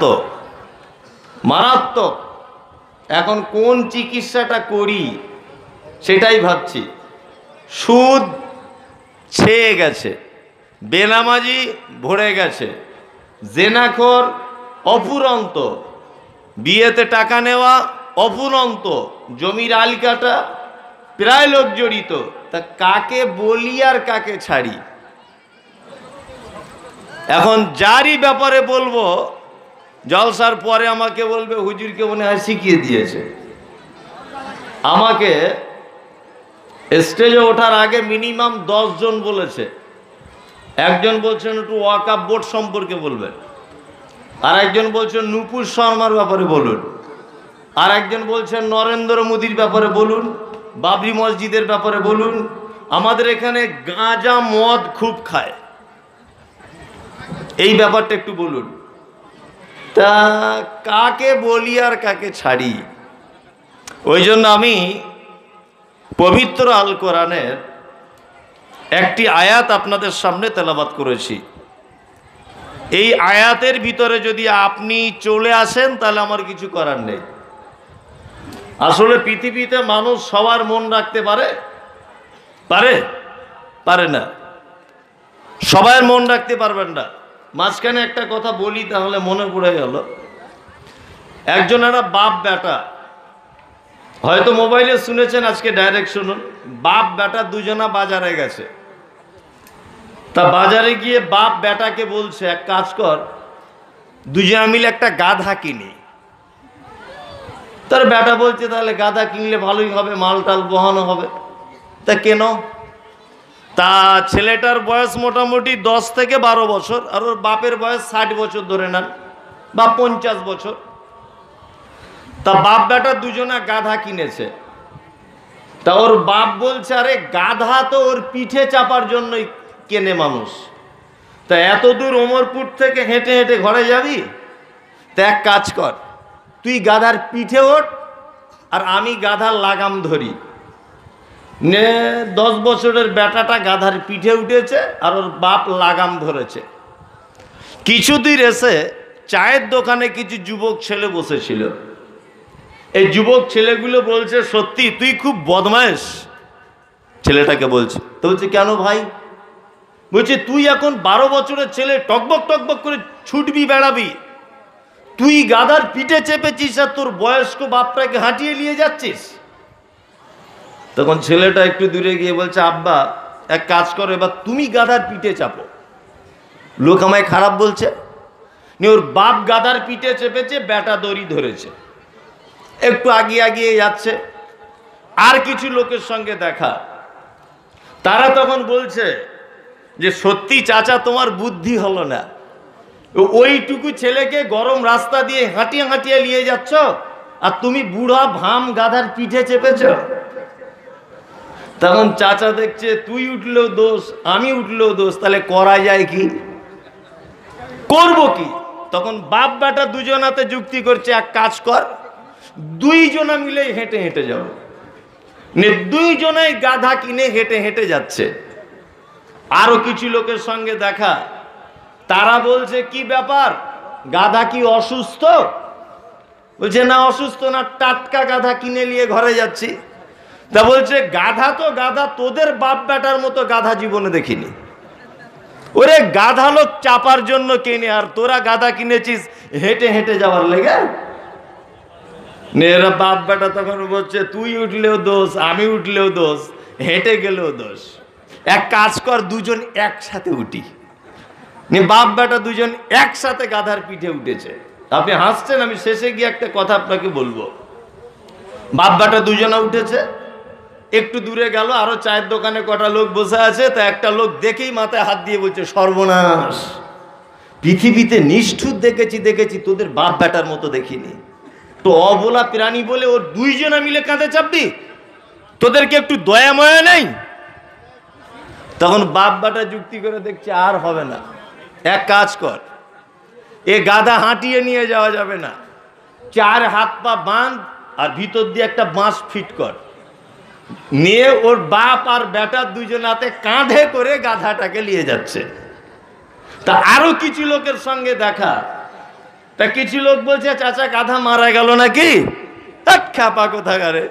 তো মারাত্মক। এখন কোন চিকিৎসাটা করি সেটাই ভাবছি। সুদ ছেয়ে গেছে, বেনামাজি ভরে গেছে, জেনাখোর অফুরন্ত, বিয়েতে টাকা নেওয়া অফুরন্ত, জমির আল কাটা প্রায় লোক জড়িত। তা কাকে বলি আর কাকে ছাড়ি? এখন যারই ব্যাপারে বলবো জলসার পরে আমাকে বলবে হুজুরকে মনে হয় শিখিয়ে দিয়েছে। আমাকে স্টেজে ওঠার আগে মিনিমাম 10 জন বলেছে। একজন বলছেন একটু ওয়াকাফ বোর্ড সম্পর্কে বলবেন, আর একজন বলছেন নুপুর শর্মার ব্যাপারে বলুন, আর একজন বলছেন নরেন্দ্র মোদীর ব্যাপারে বলুন, বাবরি মসজিদের ব্যাপারে বলুন, আমাদের এখানে গাঁজা মদ খুব খায়, এই ব্যাপারটা একটু বলুন। তা কাকে বলি আর কাকে ছাড়ি? ওই জন্য আমি পবিত্র আল কোরআনের একটি আয়াত আপনাদের সামনে তেলাওয়াত করেছি। এই আয়াতের ভিতরে যদি আপনি চলে আসেন তাহলে আমার কিছু করার নেই। আসলে পৃথিবীতে মানুষ সবার মন রাখতে পারে? পারে? পারে না। সবাই মন রাখতে পারবেন না। মাঝখানে একটা কথা বলি তাহলে মনে পড়ে গেল। একজনেরা বাপ বেটা, হয়তো মোবাইলে শুনেছেন, আজকে ডাইরেক্ট শুনুন। বাপ বেটা দুজনা বাজারে গেছে। তা বাজারে গিয়ে বাপ বেটাকে বলছে এক কাজ কর, দুজনা মিলে একটা গাধা কিনি। তার বেটা বলছে তাহলে গাধা কিনলে ভালোই হবে, মাল টাল বহানো হবে, তা কেন? তা ছেলেটার বয়স মোটামুটি 10 থেকে 12 বছর, আর ওর বাপের বয়স 60 বছর ধরে নেন, বা 50 বছর। তা বাপ বেটা দুজনা গাধা কিনেছে। তা ওর বাপ বলছে আরে গাধা তো ওর পিঠে চাপার জন্যই কেনে মানুষ, তা এত দূর ওমরপুর থেকে হেঁটে হেঁটে ঘরে যাবি? তা এক কাজ কর, তুই গাধার পিঠে ওঠ আর আমি গাধার লাগাম ধরি। 10 বছরের বেটাটা গাধার পিঠে উঠেছে আর ওর বাপ লাগাম ধরেছে। কিছু দূর এসে চায়ের দোকানে কিছু যুবক ছেলে বসেছিল। এই যুবক ছেলেগুলো বলছে সত্যি তুই খুব বদমাইশ। ছেলেটাকে বলছে, তো বলছে কেন ভাই? বলছে তুই এখন 12 বছরের ছেলে, টকবক টকবক করে ছুটবি বেড়াবি, তুই গাধার পিঠে চেপেছিস আর তোর বয়স্ক বাপটাকে হাঁটিয়ে নিয়ে যাচ্ছিস। তখন ছেলেটা একটু দূরে গিয়ে বলছে আব্বা এক কাজ করো, এবার তুমি গাধার পিঠে চাপো। লোক আমায় খারাপ বলছে। ওর বাপ গাধার পিঠে চেপেছে, বেটা দড়ি ধরেছে, একটু আগিয়ে আগিয়ে যাচ্ছে। আর কিছু লোকের সঙ্গে দেখা, তারা তখন বলছে যে সত্যি চাচা তোমার বুদ্ধি হলো না, ওইটুকু ছেলেকে গরম রাস্তা দিয়ে হাঁটিয়ে হাঁটিয়ে নিয়ে যাচ্ছ আর তুমি বুড়া ভাম গাধার পিঠে চেপেছ। তখন চাচা দেখছে তুই উঠলেও দোষ, আমি উঠলেও দোষ, তাহলে করা যায় কি, করব কি? তখন বাপ বেটা দুজনাতে যুক্তি করছে এক কাজ কর, দুইজনা মিলে হেঁটে হেঁটে যাও। দুইজনাই গাধা কিনে হেঁটে হেঁটে যাচ্ছে। আরো কিছু লোকের সঙ্গে দেখা, তারা বলছে কি ব্যাপার, গাধা কি অসুস্থ? বলছে না অসুস্থ না, টাটকা গাধা কিনে নিয়ে ঘরে যাচ্ছি। তা বলছে গাধা তো গাধা, তোদের বাপ বেটার মতো গাধা জীবনে দেখিনি। ওরে গাধা লোক চাপার জন্য কিনে, আর তোরা গাধা কিনেছিস হেঁটে হেঁটে যাওয়ার লেগে। এরা বাপ বেটা তখন বলছে তুই উঠলেও দোষ, আমি উঠলেও দোষ, হেঁটে গেলেও দোষ। এক কাজ কর, দুজন একসাথে উঠি। বাপ বেটা দুজন একসাথে গাধার পিঠে উঠেছে। আপনি হাসছেন, আমি শেষে গিয়ে একটা কথা আপনাকে বলবো। বাপ বেটা দুজনে উঠেছে, একটু দূরে গেল, আরো চায়ের দোকানে কটা লোক বসে আছে। তা একটা লোক দেখেই মাথায় হাত দিয়ে বলছে সর্বনাশ, পৃথিবীতে নিষ্ঠুর দেখেছি দেখেছি, তোদের বাপ বেটার মতো দেখিনি। তো অবলা প্রাণী বলে ওর দুইজনা মিলে কাঁধে চাপবি, তোদেরকে একটু দয়া ময়া নেই? তখন বাপ বেটা যুক্তি করে দেখছে আর হবে না, এক কাজ কর, এ গাধা হাঁটিয়ে নিয়ে যাওয়া যাবে না, 4 হাত পা বাঁধ আর ভিতর দিয়ে একটা বাঁশ ফিট কর, নিয়ে ওর বাপ আর বেটা দুজন হাতে কাঁধে করে গাধাটাকে নিয়ে যাচ্ছে। তা আরো কিছু লোকের সঙ্গে দেখা, তা কিছু লোক বলছে চাচা গাধা মারা গেল নাকি, খ্যাপা কোথাকারে,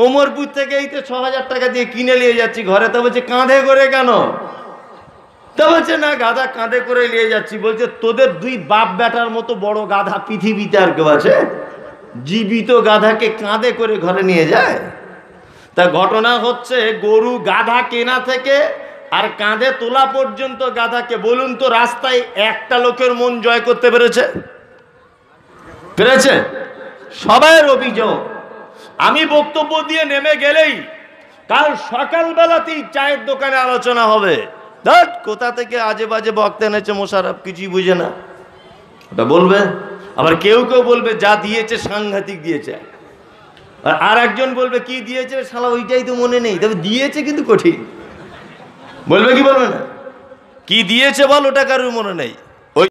ওমরপুর থেকে এই তো ৬,০০০ টাকা দিয়ে কিনে নিয়ে যাচ্ছি ঘরে। তা বলছে কাঁধে করে কেন? তা বলছে না গাধা কাঁধে করে নিয়ে যাচ্ছি। বলছে তোদের দুই বাপ বেটার মতো বড় গাধা পৃথিবীতে আর কেউ আছে? জীবিত গাধাকে কাঁধে করে ঘরে নিয়ে যায়? তা ঘটনা হচ্ছে গরু গাধা কেনা থেকে আর কাঁধে তোলা পর্যন্ত গাধাকে বলুন তো রাস্তায় একটা লোকের মন জয় করতে পেরেছে? পেরেছে? সবাইয়ের অভিযোগ আমি বক্তব্য দিয়ে নেমে গেলেই কাল সকালবেলাতেই চায়ের দোকানে আলোচনা হবে, ধট কোথা থেকে আজে বাজে বক্তা এনেছে মোশাররফ, কিছুই বুঝে না, ওটা বলবে। আবার কেউ কেউ বলবে যা দিয়েছে সাংঘাতিক দিয়েছে, আর একজন বলবে কি দিয়েছে শালা ওইটাই তো মনে নেই, তবে দিয়েছে কিন্তু কঠিন। বলবে কি বলবে না? কি দিয়েছে বল, ওটা কারোর মনে নেই।